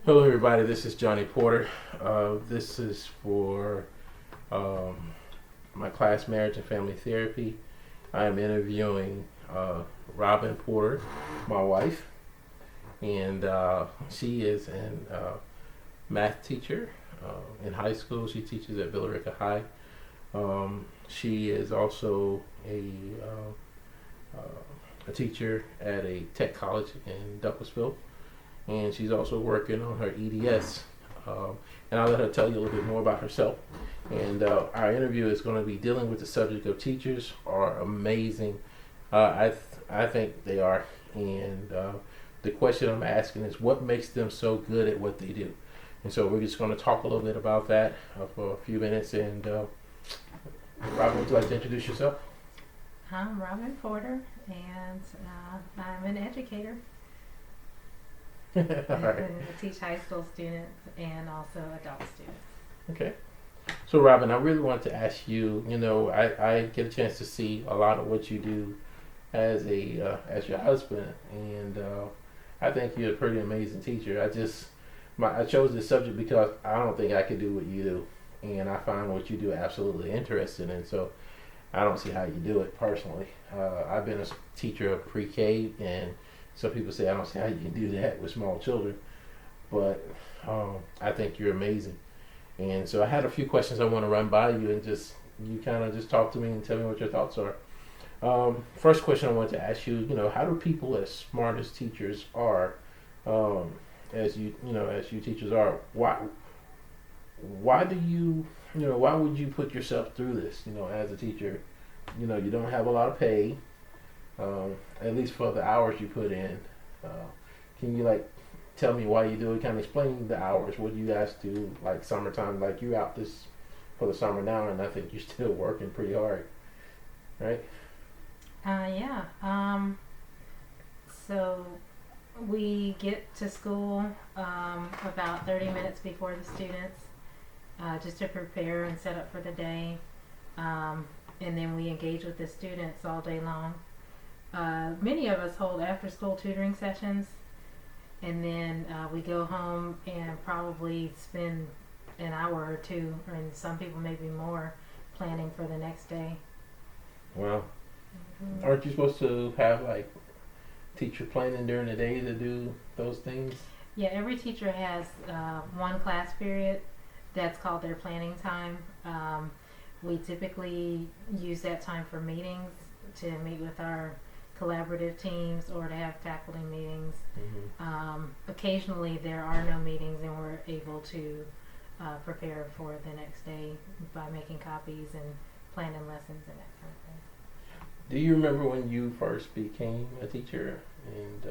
Hello, everybody. This is Johnnie Porter. This is for my class, Marriage and Family Therapy. I am interviewing Robyn Porter, my wife, and she is a math teacher in high school. She teaches at Billerica High. She is also a teacher at a tech college in Douglasville, and she's also working on her EDS. And I'll let her tell you a little bit more about herself. And our interview is going to be dealing with the subject of teachers are amazing. I think they are. And the question I'm asking is, what makes them so good at what they do? And so we're just going to talk a little bit about that for a few minutes. And Robyn, would you like to introduce yourself? I'm Robyn Porter, and I'm an educator. All I right. teach high school students and also adult students. Okay. So Robyn, I really wanted to ask you, I get a chance to see a lot of what you do as as your husband, and I think you're a pretty amazing teacher. I chose this subject because I don't think I could do what you do, and I find what you do absolutely interesting, and so I don't see how you do it personally. I've been a teacher of pre-K, and some people say I don't see how you can do that with small children, but I think you're amazing. And so I had a few questions I want to run by you, and you kind of just talk to me and tell me what your thoughts are. First question I want to ask you, how do people as smart as teachers are, as you teachers are, why do why would you put yourself through this, as a teacher? You don't have a lot of pay, at least for the hours you put in. Can you tell me why you do it? Kind of explain the hours. What do you guys do, like summertime? Like you're out this for the summer now, and I think you're still working pretty hard, right? Yeah. So we get to school about 30 minutes before the students, just to prepare and set up for the day. And then we engage with the students all day long. Many of us hold after-school tutoring sessions, and then we go home and probably spend an hour or two, and some people maybe more, planning for the next day. Well, Mm-hmm. aren't you supposed to have teacher planning during the day to do those things? Yeah, every teacher has one class period that's called their planning time. We typically use that time for meetings, to meet with our collaborative teams or to have faculty meetings. Mm-hmm. Occasionally there are no meetings, and we're able to prepare for the next day by making copies and planning lessons and that kind of thing. Do you remember when you first became a teacher? And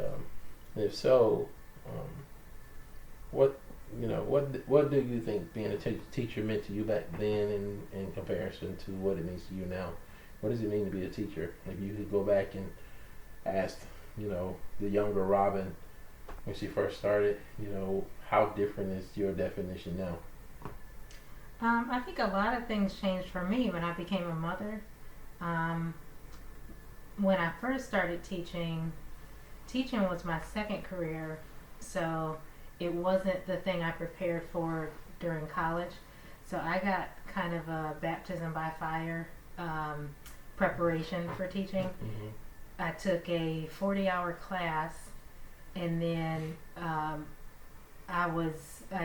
if so, what do you think being a teacher meant to you back then in comparison to what it means to you now? What does it mean to be a teacher? If you could go back and ask, the younger Robyn when she first started, how different is your definition now? I think a lot of things changed for me when I became a mother. When I first started teaching was my second career, so it wasn't the thing I prepared for during college. So I got kind of a baptism by fire preparation for teaching. Mm-hmm. I took a 40-hour class, and then I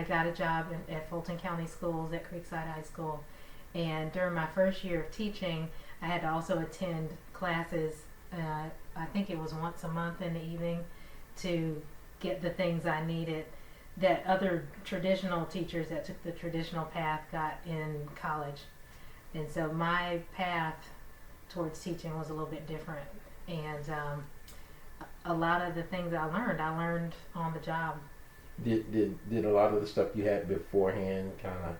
got a job at Fulton County Schools at Creekside High School. And during my first year of teaching, I had to also attend classes, I think it was once a month in the evening, to get the things I needed that other traditional teachers that took the traditional path got in college. And so my path towards teaching was a little bit different. And a lot of the things I learned on the job. Did a lot of the stuff you had beforehand kind of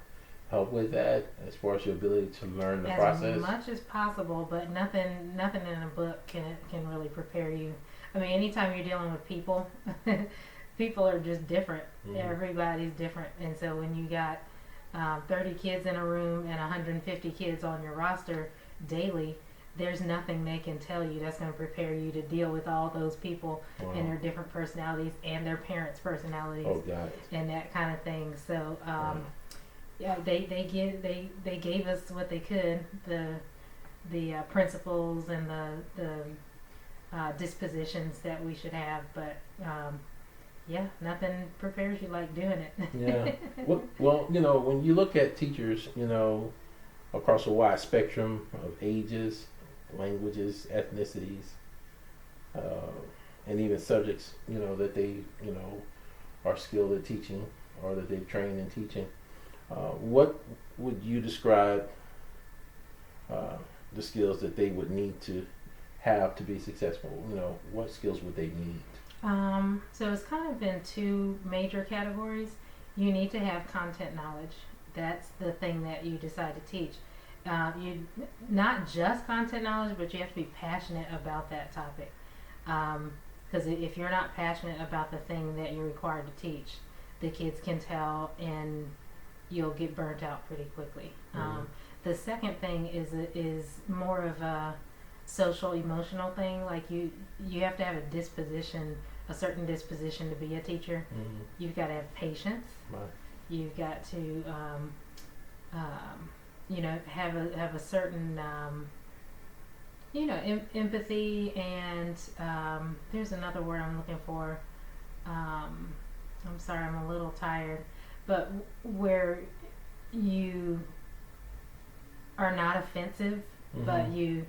help with that, as far as your ability to learn the process? As much as possible, but nothing in a book can really prepare you. I mean, anytime you're dealing with people, people are just different. Mm-hmm. Everybody's different, and so when you got 30 kids in a room and 150 kids on your roster daily, there's nothing they can tell you that's going to prepare you to deal with all those people Wow. and their different personalities and their parents' personalities Oh, got it. and that kind of thing. So Wow. yeah, they gave us what they could, the principles and the dispositions that we should have, but yeah, nothing prepares you like doing it. Yeah. Well, you know, when you look at teachers, you know, across a wide spectrum of ages, languages, ethnicities, and even subjects, you know, that they, you know, are skilled at teaching or that they've trained in teaching, what would you describe the skills that they would need to have to be successful? You know, what skills would they need? So it's kind of in two major categories. You need to have content knowledge. That's the thing that you decide to teach. You not just content knowledge, but you have to be passionate about that topic. Because if you're not passionate about the thing that you're required to teach, the kids can tell, and you'll get burnt out pretty quickly. Mhm. The second thing is more of a social emotional thing. Like you have to have a certain disposition to be a teacher. Mm-hmm. You've got to have patience. Right. You've got to have a certain empathy, and there's another word I'm looking for. I'm sorry, I'm a little tired, but where you are not offensive, Mm-hmm. but you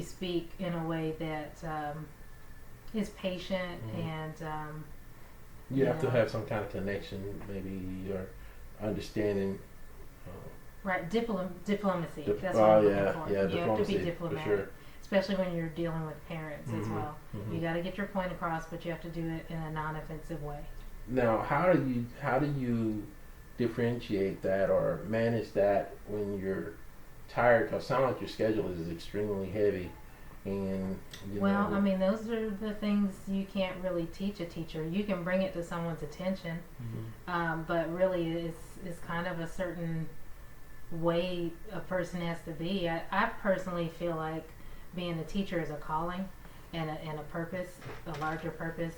speak in a way that is patient. Mhm. And You have to know. have some kind of connection, maybe, or understanding. right, diplomacy. Dip- That's what I'm oh, looking yeah, for. yeah, You have to diplomacy, be for diplomatic, sure. especially when you're dealing with parents as Mhm, well. mhm. You got to get your point across, but you have to do it in a non-offensive way. Now, how do you differentiate that or manage that when you're tired? Because it sounds like your schedule is extremely heavy, and you Well, know. I mean, those are the things you can't really teach a teacher. You can bring it to someone's attention, Mhm. but really it's kind of a certain way a person has to be. I personally feel like being a teacher is a calling and a purpose, a larger purpose.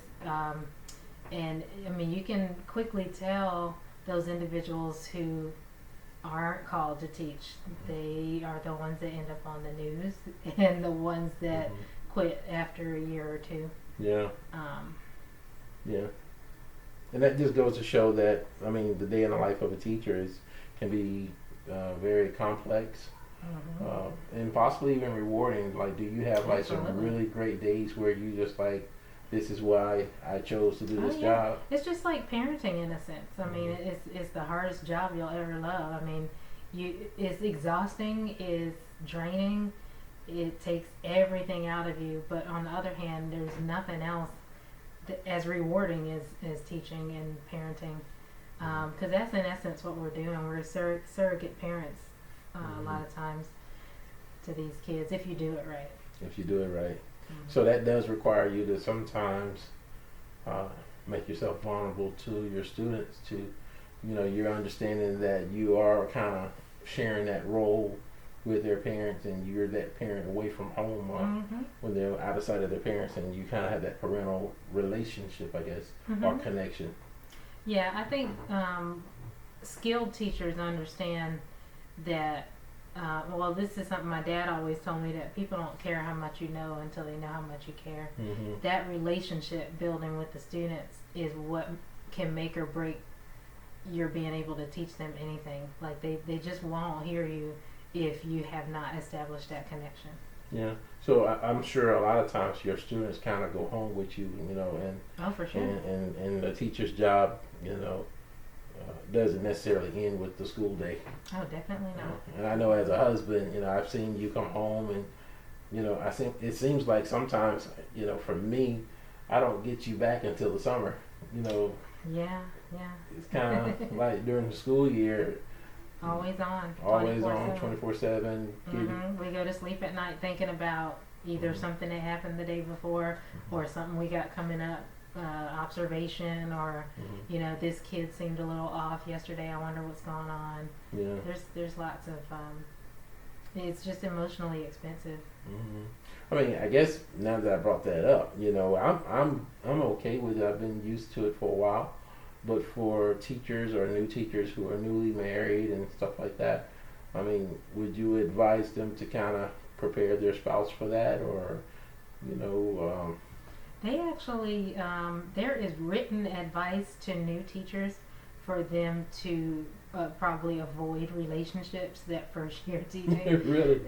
And I mean, you can quickly tell those individuals who aren't called to teach. They are the ones that end up on the news and the ones that Mhm. quit after a year or two. Yeah, Um, yeah, and that just goes to show that, I mean, the day in the life of a teacher can be very complex. mhm. And possibly even rewarding. Like, do you have like some Absolutely. really great days where you just like, this is why I chose to do Oh, this yeah. job? It's just like parenting in a sense. I mean, Mhm. it's the hardest job you'll ever love. I mean, it's exhausting, it's draining, it takes everything out of you. But on the other hand, there's nothing else as rewarding as teaching and parenting, because that's in essence what we're doing. We're surrogate parents a lot of times to these kids if you do it right. If you do it right. Mhm. So that does require you to sometimes make yourself vulnerable to your students. To, you know, you're understanding that you are kind of sharing that role with their parents, and you're that parent away from home, or Mhm. when they're out of sight of their parents, and you kind of have that parental relationship, I guess, or Mhm. connection. Yeah, I think skilled teachers understand that. Well, this is something my dad always told me, that people don't care how much you know until they know how much you care. Mm-hmm. That relationship building with the students is what can make or break your being able to teach them anything. Like they just won't hear you if you have not established that connection. Yeah. So I'm sure a lot of times your students kind of go home with you, you know, Oh, for sure. and the teacher's job, you know, doesn't necessarily end with the school day. Oh, definitely not. And I know as a husband, you know, I've seen you come home, and you know, I think it seems like sometimes, you know, for me, I don't get you back until the summer. You know, Yeah, yeah. it's kind of like during the school year, Always on. always 24/7. on 24/7. We go to sleep at night thinking about either Mhm. something that happened the day before or something we got coming up, observation, or Mhm. you know, this kid seemed a little off yesterday. I wonder what's going on. Yeah. There's lots of It's just emotionally expensive. I mean, I guess now that I brought that up, I'm okay with it. I've been used to it for a while, but for teachers or new teachers who are newly married and stuff like that, I mean, would you advise them to kind of prepare their spouse for that, or you know, They actually, there is written advice to new teachers for them to probably avoid relationships that first year teaching. really?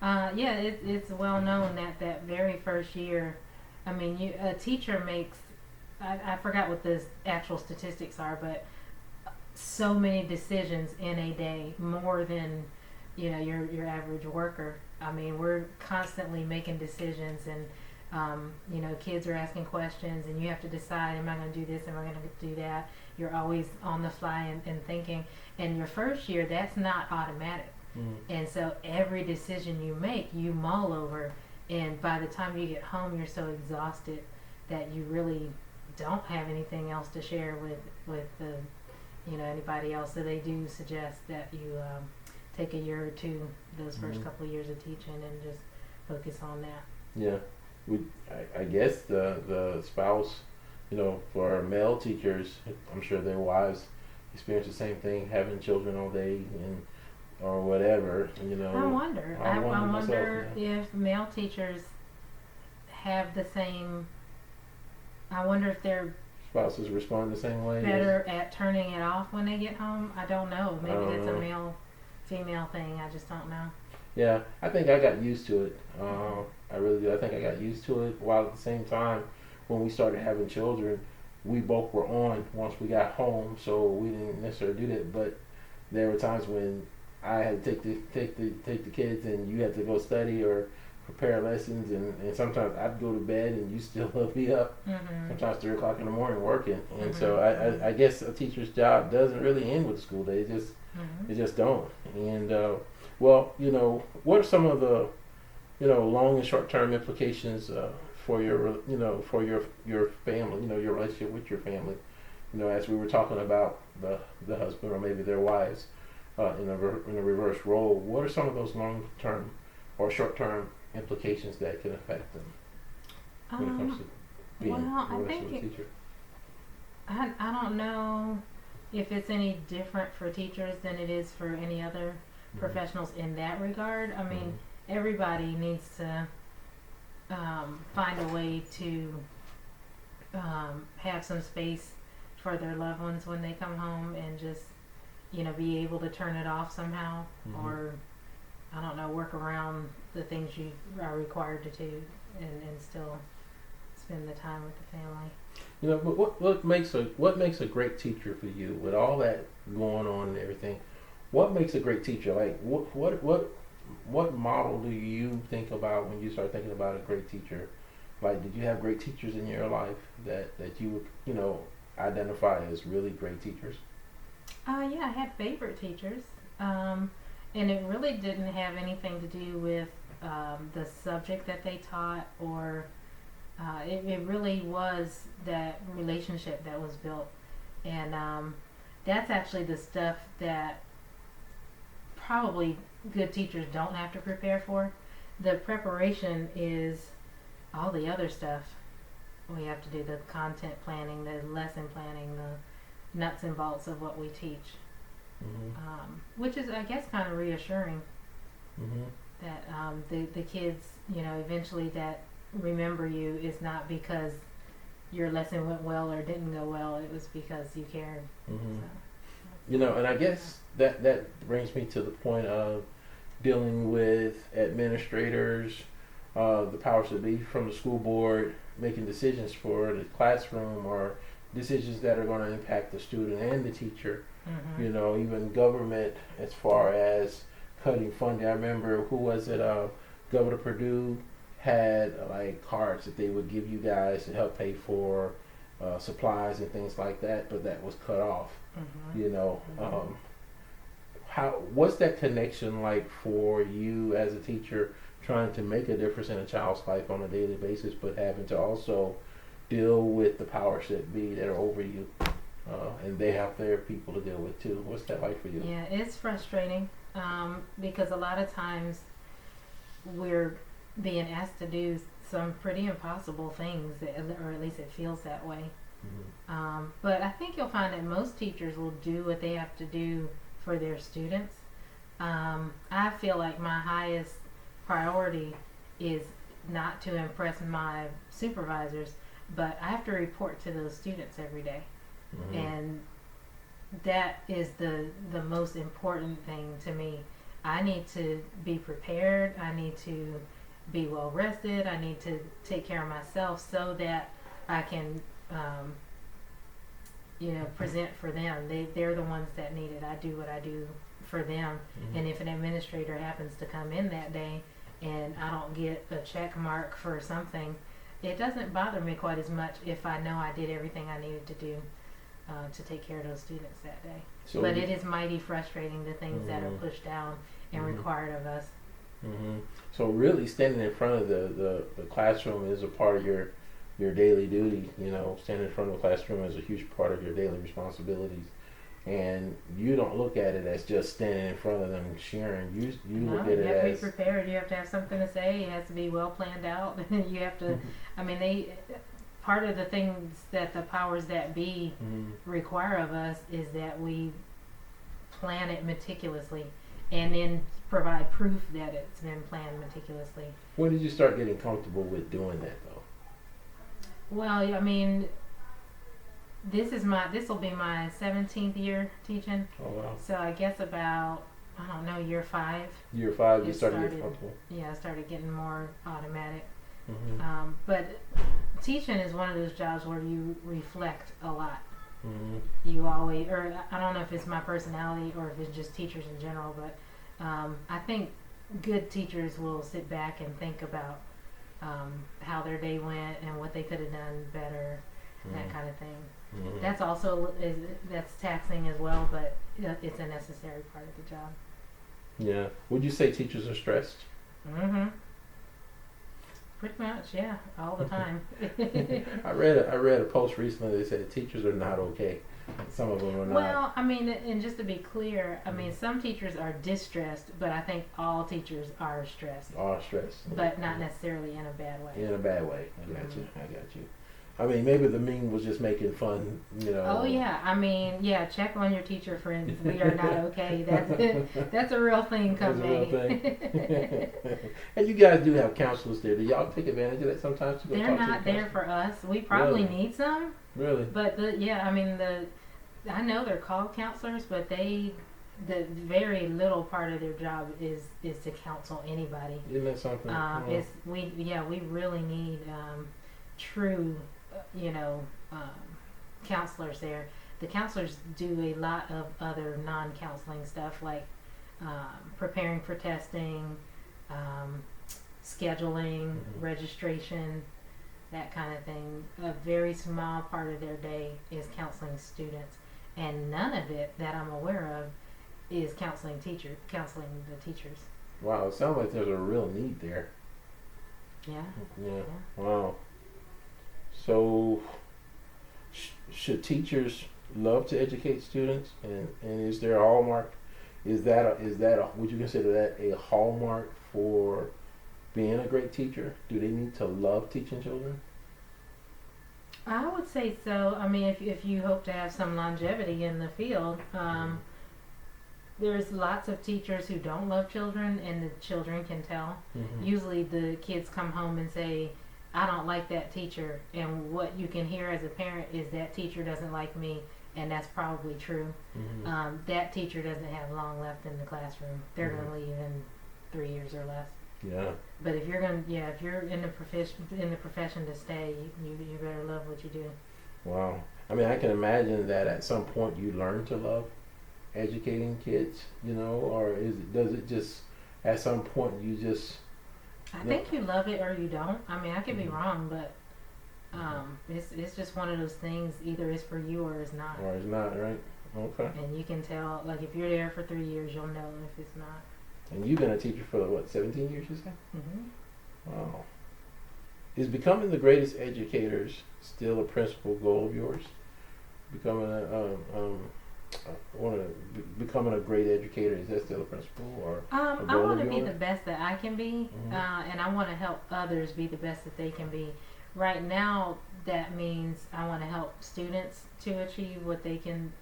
Yeah, it's well known that that very first year, I mean, a teacher makes, I forgot what the actual statistics are, but so many decisions in a day, more than, your average worker. I mean, we're constantly making decisions, and kids are asking questions, and you have to decide, am I going to do this, am I going to do that? You're always on the fly and thinking. And your first year, that's not automatic. And so every decision you make, you mull over, and by the time you get home, you're so exhausted that you really don't have anything else to share with anybody else. So they do suggest that you take a year or two, those first couple of years of teaching, and just focus on that. Yeah, I guess the spouse, for male teachers, I'm sure their wives experience the same thing, having children all day or whatever. I wonder. I wonder myself, if male teachers have the same. I wonder if they're spouses respond the same way. better at turning it off when they get home. I don't know. Maybe don't that's know. a male-female thing. I just don't know. Yeah, I think I got used to it. I really do. I think I got used to it. While at the same time, when we started having children, we both were on once we got home, so we didn't necessarily do that. But there were times when I had to take the kids, and you had to go study or prepare lessons, and sometimes I'd go to bed and you still be up. Sometimes 3 o'clock in the morning working, and so I guess a teacher's job doesn't really end with the school day. It just don't. And well, what are some of the long and short term implications for your your family, your relationship with your family, as we were talking about the husband or maybe their wives in a reverse role. What are some of those long term or short term implications that can affect them when it comes to being a relationship teacher? I don't know if it's any different for teachers than it is for any other professionals in that regard. I mean, everybody needs to find a way to have some space for their loved ones when they come home, and just be able to turn it off somehow, or I don't know, work around the things you are required to do, and still spend the time with the family. But what makes a great teacher for you with all that going on and everything? What makes a great teacher? Like what model do you think about when you start thinking about a great teacher? Like, did you have great teachers in your life that you would identify as really great teachers? Yeah, I had favorite teachers, and it really didn't have anything to do with the subject that they taught, or it really was that relationship that was built, and that's actually the stuff that probably good teachers don't have to prepare for. The preparation is all the other stuff. We have to do the content planning, the lesson planning, the nuts and bolts of what we teach, which is, I guess, kind of reassuring that the kids, eventually that remember you is not because your lesson went well or didn't go well. It was because you cared. And I guess that brings me to the point of dealing with administrators, the powers that be from the school board, making decisions for the classroom, or decisions that are going to impact the student and the teacher. Even government, as far as cutting funding. I remember, who was it? Governor Perdue had like cards that they would give you guys to help pay for supplies and things like that, but that was cut off. What's that connection like for you as a teacher, trying to make a difference in a child's life on a daily basis, but having to also deal with the powers that be that are over you, and they have their people to deal with too? What's that like for you? Yeah, it's frustrating. because a lot of times we're being asked to do some pretty impossible things, or at least it feels that way. But I think you'll find that most teachers will do what they have to do for their students. I feel like my highest priority is not to impress my supervisors, but I have to report to those students every day. And that is the most important thing to me. I need to be prepared. I need to be well rested. I need to take care of myself so that I can, present for them. They're the ones that need it. I do what I do for them. And if an administrator happens to come in that day and I don't get a check mark for something, it doesn't bother me quite as much if I know I did everything I needed to do to take care of those students that day. So but it is mighty frustrating, the things that are pushed down and required of us. So really standing in front of the classroom is a part of your daily duty. Standing in front of the classroom is a huge part of your daily responsibilities. And you don't look at it as just standing in front of them and sharing. You look at it as... You have to be prepared. You have to have something to say. It has to be well planned out. You have to... part of the things that the powers that be require of us is that we plan it meticulously and then provide proof that it's been planned meticulously. When did you start getting comfortable with doing that, though? Well, this will be my 17th year teaching. Oh, wow. So I guess about, year 5. Year 5, you started getting comfortable. Yeah, I started getting more automatic. But teaching is one of those jobs where you reflect a lot. You always, or I don't know if it's my personality or if it's just teachers in general, but I think good teachers will sit back and think about how their day went and what they could have done better, that kind of thing. That's also that's taxing as well, but it's a necessary part of the job. Yeah. Would you say teachers are stressed? Pretty much, yeah, all the time. I read a post recently that said teachers are not okay. Some of them are not. Well, and just to be clear, some teachers are distressed, but I think all teachers are stressed. Are stressed. But not necessarily in a bad way. In a bad way. I got you. Maybe the meme was just making fun, Oh yeah, check on your teacher friends. We are not okay. That's a real thing come May. That's a real thing. And you guys do have counselors there. Do y'all take advantage of that sometimes? They're not there for us. We probably need some. Really? But I know they're called counselors, but the very little part of their job is to counsel anybody. Isn't that something? We really need true counselors there. The counselors do a lot of other non-counseling stuff like preparing for testing, scheduling, registration, that kind of thing. A very small part of their day is counseling students, and none of it that I'm aware of is counseling the teachers. Wow, it sounds like there's a real need there. Yeah. Wow. So, should teachers love to educate students? And is there a hallmark? Would you consider that a hallmark for being a great teacher? Do they need to love teaching children? I would say so. If you hope to have some longevity in the field, there's lots of teachers who don't love children, and the children can tell. Usually the kids come home and say, I don't like that teacher, and what you can hear as a parent is that teacher doesn't like me, and that's probably true. That teacher doesn't have long left in the classroom. They're going to leave in 3 years or less. Yeah. But if you're in the profession to stay, you better love what you do. Wow. I can imagine that at some point you learn to love educating kids, or does it just at some point you just... I think you love it or you don't. I could be wrong, but it's just one of those things. Either it's for you or it's not. Or it's not, right? Okay. And you can tell, like if you're there for 3 years, you'll know if it's not. And you've been a teacher for 17 years, you say? Wow. Is becoming the greatest educators still a principal goal of yours? Becoming want to becoming a great educator? Is that still a principle or a I goal want of to be yours? the best that I can be, Mhm. and I want to help others be the best that they can be. Right now, that means I want to help students to achieve what they can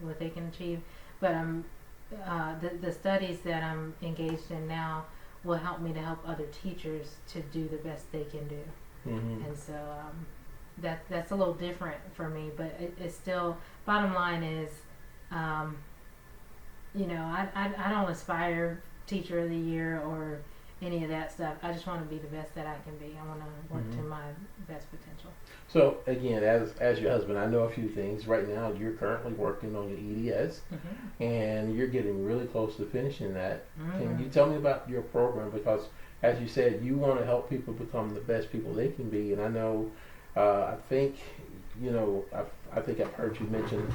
achieve. But the studies that I'm engaged in now will help me to help other teachers to do the best they can do. Mhm. And so that's a little different for me, but it's still, bottom line is, um, I don't aspire teacher of the year or any of that stuff. I just want to be the best that I can be. I want to work to Mhm. my best potential. So again, as your husband, I know a few things. Right now, you're currently working on your EDS, Mm-hmm. and you're getting really close to finishing that. Can Mm-hmm. you tell me about your program? Because as you said, you want to help people become the best people they can be, and I know, I think, I think I've heard you mention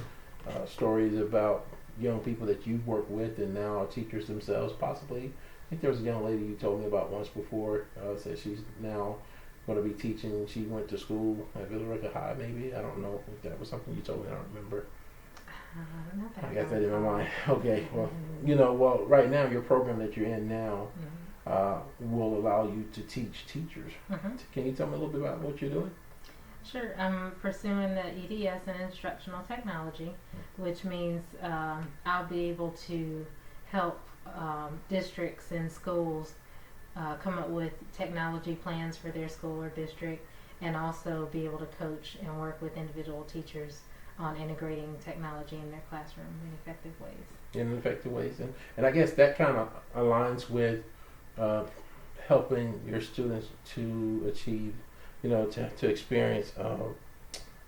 stories about young people that you've worked with and now are teachers themselves, possibly. I think there was a young lady you told me about once before, said she's now going to be teaching. She went to school at Villarica High, maybe. I don't know if that was something you told me. I don't remember. Not that I I got can that in my recall. mind. Okay, well, Mm-hmm. right now, your program that you're in now Mm-hmm. will allow you to teach teachers. Mm-hmm. Can you tell me a little bit about what you're doing? Sure. I'm pursuing the EDS in instructional technology, which means I'll be able to help districts and schools come up with technology plans for their school or district, and also be able to coach and work with individual teachers on integrating technology in their classroom in effective ways. In effective ways, and I guess that kind of aligns with uh, helping your students to achieve, to experience,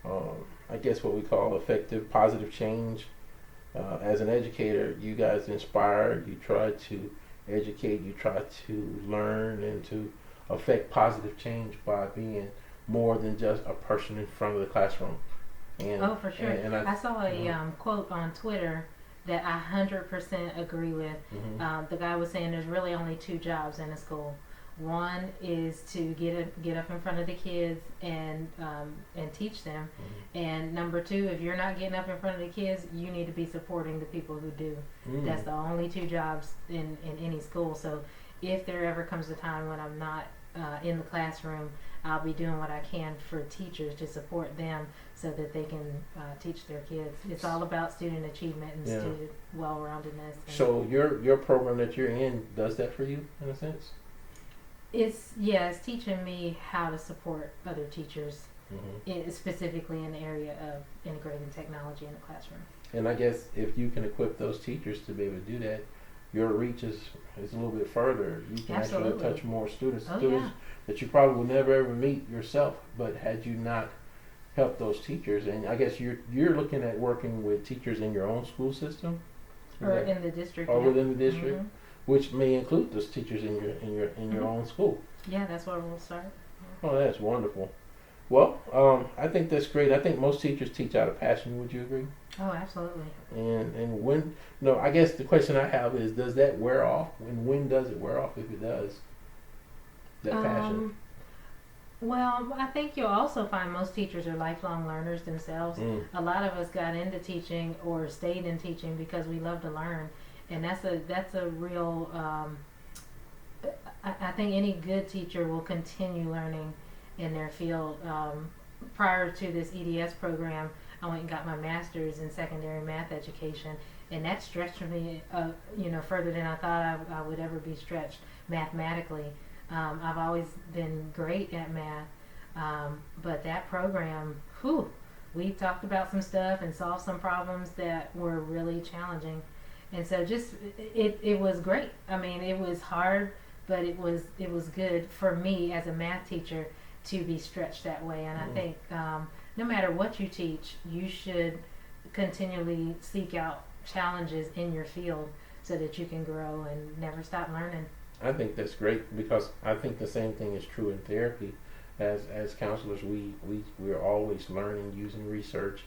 I guess what we call effective positive change. As an educator, you guys inspire, you try to educate, you try to learn and to affect positive change by being more than just a person in front of the classroom. And Oh, for sure. and I saw a mhm, quote on Twitter that I 100% agree with. mhm, The guy was saying there's really only two jobs in a school. One is to get up in front of the kids and teach them, and number two, if you're not getting up in front of the kids, you need to be supporting the people who do. mhm, That's the only two jobs in any school. So if there ever comes a time when I'm not in the classroom, I'll be doing what I can for teachers to support them so that they can teach their kids. It's all about student achievement and yeah. student well-roundedness. And So your program that you're in does that for you in a sense. it's teaching me how to support other teachers, Hmm. specifically in the area of integrating technology in the classroom. And I guess if you can equip those teachers to be able to do that, your reach is a little bit further. You can actually Absolutely. touch more students, Oh students yeah. that you probably will never ever meet yourself. But had you not helped those teachers, and I guess you're looking at working with teachers in your own school system, is Or that- in the district. or Yeah. within the district, Mhm. which may include those teachers in your Mhm. own school. Yeah, that's where we'll start. Oh, that's wonderful. Well, I think that's great. I think most teachers teach out of passion. Would you agree? Oh, absolutely. And when I guess the question I have is, does that wear off? And when does it wear off, if it does? That passion. Well, I think you'll also find most teachers are lifelong learners themselves. Mm. A lot of us got into teaching or stayed in teaching because we love to learn, and that's a real. I think any good teacher will continue learning in their field. Prior to this EDS program, I went and got my master's in secondary math education, and that stretched me, further than I thought I would ever be stretched mathematically. I've always been great at math, but that program, we talked about some stuff and solved some problems that were really challenging, and so it was great. I mean, it was hard, but it was good for me as a math teacher to be stretched that way. And I think no matter what you teach, you should continually seek out challenges in your field so that you can grow and never stop learning. I think that's great because I think the same thing is true in therapy. As counselors, we're always learning using research,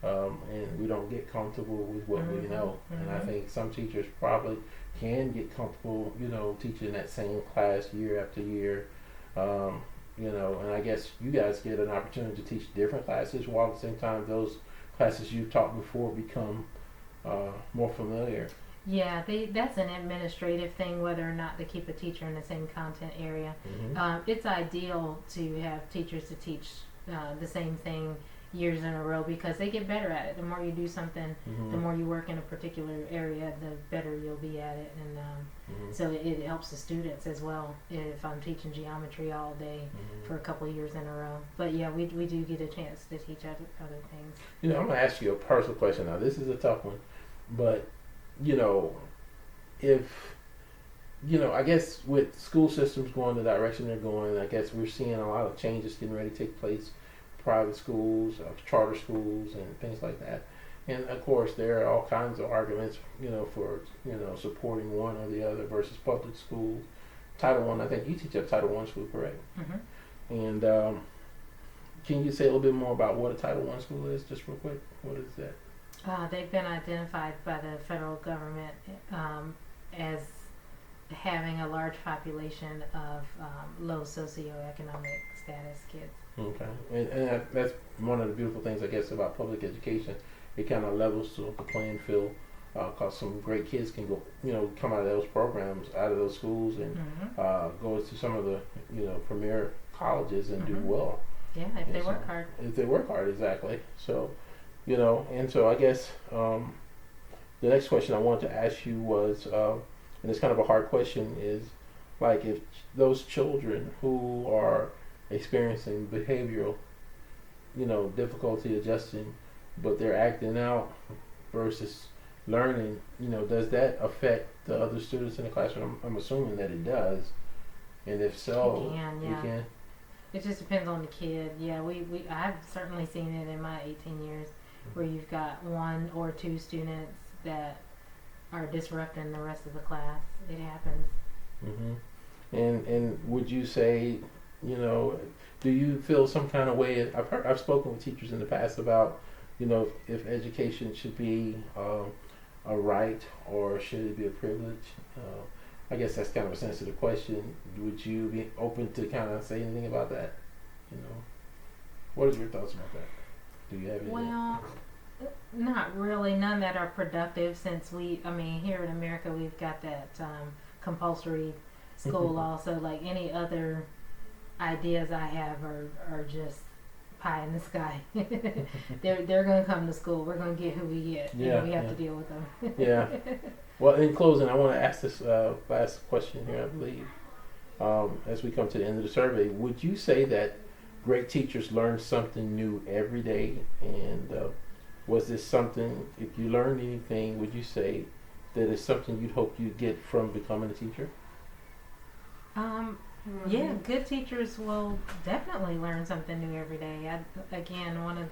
and we don't get comfortable with what we know. And I think some teachers probably can get comfortable, teaching that same class year after year. And I guess you guys get an opportunity to teach different classes while at the same time those classes you've taught before become more familiar. Yeah, that's an administrative thing, whether or not to keep a teacher in the same content area. It's ideal to have teachers to teach the same thing years in a row because they get better at it. The more you do something, the more you work in a particular area, the better you'll be at it. And so it helps the students as well if I'm teaching geometry all day for a couple of years in a row. But yeah, we do get a chance to teach other things. You know, I'm going to ask you a personal question now. This is a tough one, but you know, if, you know, I guess with school systems going the direction they're going, I guess we're seeing a lot of changes getting ready to take place, private schools, charter schools, and things like that. And of course, there are all kinds of arguments, you know, for, you know, supporting one or the other versus public schools. Title I think you teach at Title I school, correct? And can you say a little bit more about what a Title I school is, just real quick? What is that? They've been identified by the federal government as having a large population of low socioeconomic status kids. Okay, and that's one of the beautiful things, I guess, about public education. It kind of levels to the playing field because some great kids can go, you know, come out of those programs, out of those schools, and go to some of the, you know, premier colleges and do well. Yeah, if they work hard. If they work hard, exactly. So, you know, and so I guess the next question I wanted to ask you was, and it's kind of a hard question, is like if those children who are experiencing behavioral, you know, difficulty adjusting, but they're acting out versus learning, you know, does that affect the other students in the classroom? I'm assuming that it does, and if so, it can. It just depends on the kid. Yeah, I've certainly seen it in my 18 years where you've got one or two students that are disrupting the rest of the class. It happens. And would you say, you know, do you feel some kind of way? I've spoken with teachers in the past about, you know, if education should be a right or should it be a privilege. I guess that's kind of a sensitive question. Would you be open to kind of say anything about that? You know, what is your thoughts about that? Do you have any? Well, not really. None that are productive since here in America we've got that compulsory school law. So like any other ideas I have are just pie in the sky. they're gonna come to school. We're gonna get who we get. Yeah, and we have to deal with them. Yeah. Well, in closing, I want to ask this last question here, I believe. As we come to the end of the survey, would you say that great teachers learn something new every day? And was this something, if you learned anything, would you say that it's something you'd hope you'd get from becoming a teacher? Yeah, good teachers will definitely learn something new every day. Again, one of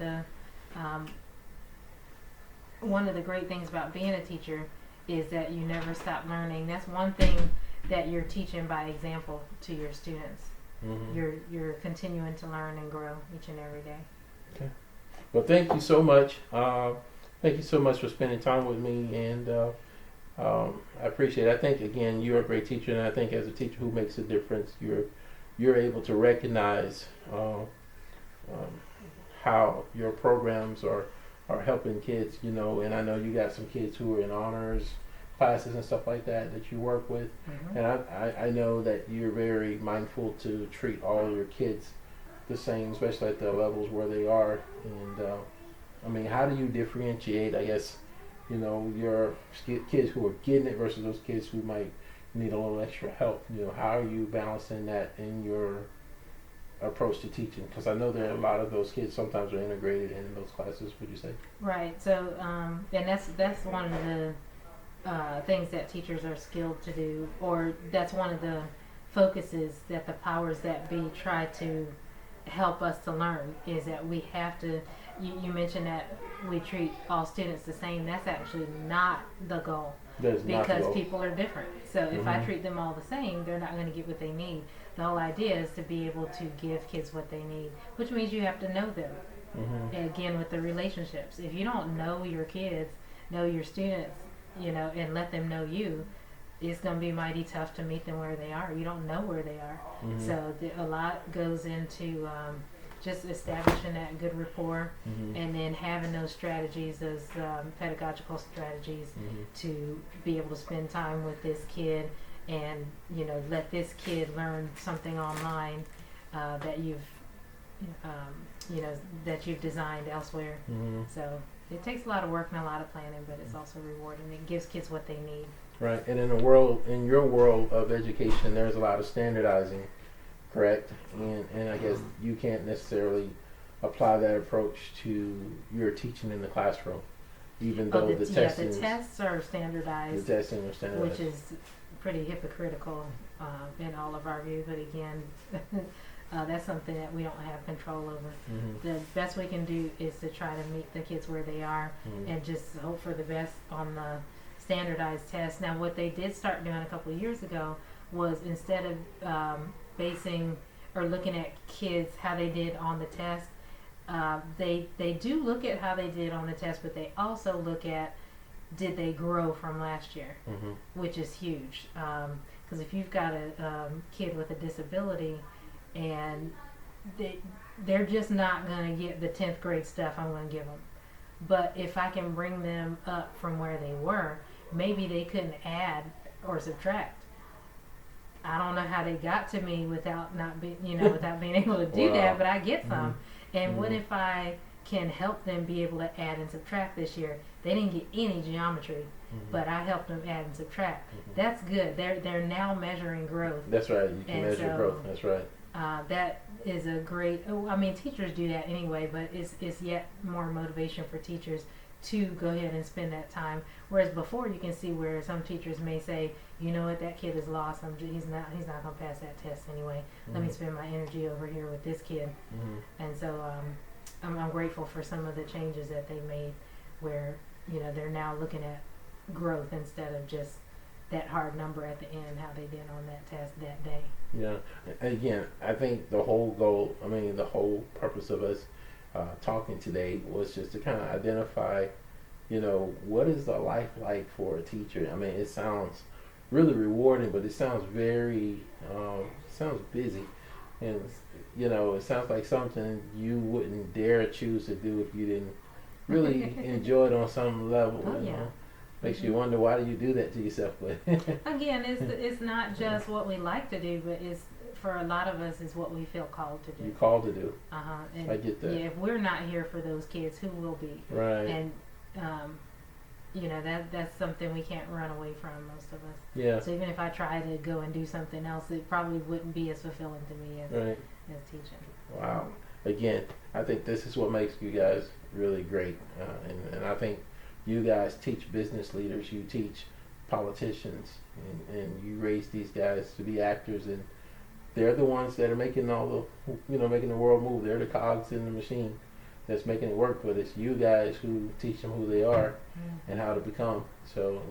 the great things about being a teacher is that you never stop learning. That's one thing that you're teaching by example to your students. You're continuing to learn and grow each and every day. Okay. Well, thank you so much. Thank you so much for spending time with me, and I appreciate it. I think, again, you're a great teacher, and I think as a teacher who makes a difference, you're able to recognize how your programs are helping kids, you know, and I know you got some kids who are in honors classes and stuff like that you work with, and I know that you're very mindful to treat all your kids the same, especially at the levels where they are. And how do you differentiate, I guess, you know, your kids who are getting it versus those kids who might need a little extra help? You know, how are you balancing that in your approach to teaching? Because I know there are a lot of those kids sometimes are integrated in those classes, would you say? Right. So, and that's one of the things that teachers are skilled to do, or that's one of the focuses that the powers that be try to help us to learn, is that we have to, you mentioned that we treat all students the same. That's actually not the goal, because people are different. So if I treat them all the same, they're not going to get what they need. The whole idea is to be able to give kids what they need, which means you have to know them. And again, with the relationships, if you don't know your kids, know your students, you know, and let them know you, it's going to be mighty tough to meet them where they are. You don't know where they are. So a lot goes into just establishing that good rapport, Mm-hmm. and then having those strategies, those pedagogical strategies Mm-hmm. to be able to spend time with this kid and, you know, let this kid learn something online that you've, you know, that you've designed elsewhere. Mm-hmm. So it takes a lot of work and a lot of planning, but it's also rewarding. It gives kids what they need. Right, and in your world of education, there's a lot of standardizing, correct? And I guess you can't necessarily apply that approach to your teaching in the classroom, even though the testing, the tests are standardized, the testing are standardized. which is pretty hypocritical in all of our view. But again, that's something that we don't have control over. Mm-hmm. The best we can do is to try to meet the kids where they are, Mm-hmm. and just hope for the best on the standardized tests. Now, what they did start doing a couple of years ago was, instead of basing or looking at kids how they did on the test, they do look at how they did on the test, but they also look at, did they grow from last year, Mm-hmm. which is huge. Because if you've got a kid with a disability and they're just not going to get the 10th grade stuff I'm going to give them. But if I can bring them up from where they were, maybe they couldn't add or subtract. I don't know how they got to me without not being, without being able to do Wow. that, but I get some. Mm-hmm. And what Mhm. if I can help them be able to add and subtract this year? They didn't get any geometry, Mm-hmm. but I helped them add and subtract. Mhm. That's good. They're now measuring growth. That's right. You can And measure so, growth. That's right. That is a great. I mean, teachers do that anyway, but it's yet more motivation for teachers to go ahead and spend that time. Whereas before, you can see where some teachers may say, you know what, that kid is lost. He's not going to pass that test anyway. Let me Mhm. spend my energy over here with this kid. Mm-hmm. And so I'm grateful for some of the changes that they made, where they're now looking at growth instead of just that hard number at the end, how they did on that test that day. Yeah. Again, I think the whole goal, the whole purpose of us talking today was just to kind of identify, what is the life like for a teacher? It sounds really rewarding, but it sounds very, sounds busy. And, it sounds like something you wouldn't dare choose to do if you didn't really enjoy it on some level. Oh, yeah. Makes you wonder, why do you do that to yourself? But Again, it's not just what we like to do, but it's, for a lot of us, is what we feel called to do. you're called to do. And I get that. yeah, if we're not here for those kids, who will be? Right. And that's something we can't run away from, most of us. Yeah. So even if I try to go and do something else, it probably wouldn't be as fulfilling to me as Right. teaching. Wow. Again, I think this is what makes you guys really great. And I think you guys teach business leaders, you teach politicians, and you raise these guys to be actors, and they're the ones that are making all the, making the world move. They're the cogs in the machine that's making it work, but it's you guys who teach them who they are and how to become. So,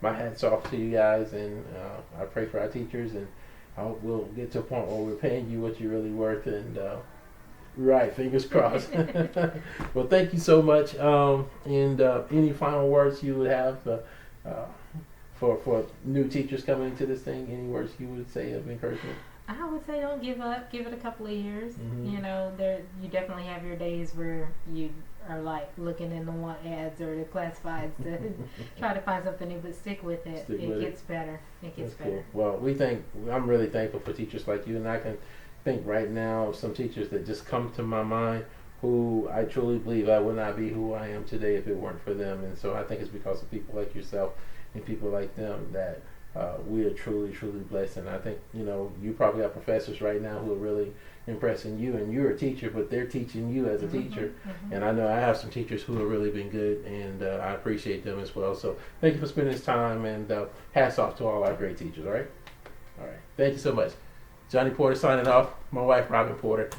my hat's off to you guys, and I pray for our teachers, and I hope we'll get to a point where we're paying you what you're really worth, and right, fingers crossed. Well, thank you so much. And any final words you would have for new teachers coming into this thing? Any words you would say of encouragement? I would say don't give up. Give it a couple of years. Mhm. You definitely have your days where you are like looking in the want ads or the classifieds to try to find something new, but stick with it. It gets better. It gets That's better. cool. Well, I'm really thankful for teachers like you, and I can think right now of some teachers that just come to my mind who I truly believe I would not be who I am today if it weren't for them. And so I think it's because of people like yourself and people like them that we are truly, truly blessed. And I think, you probably have professors right now who are really impressing you, and you're a teacher, but they're teaching you as a teacher. Mm-hmm. And I know I have some teachers who have really been good, and I appreciate them as well. So thank you for spending this time, and hats off to all our great teachers, all right? All right. Thank you so much. Johnnie Porter signing off. My wife, Robyn Porter.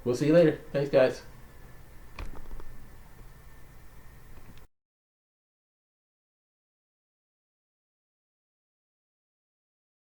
We'll see you later. Thanks, guys.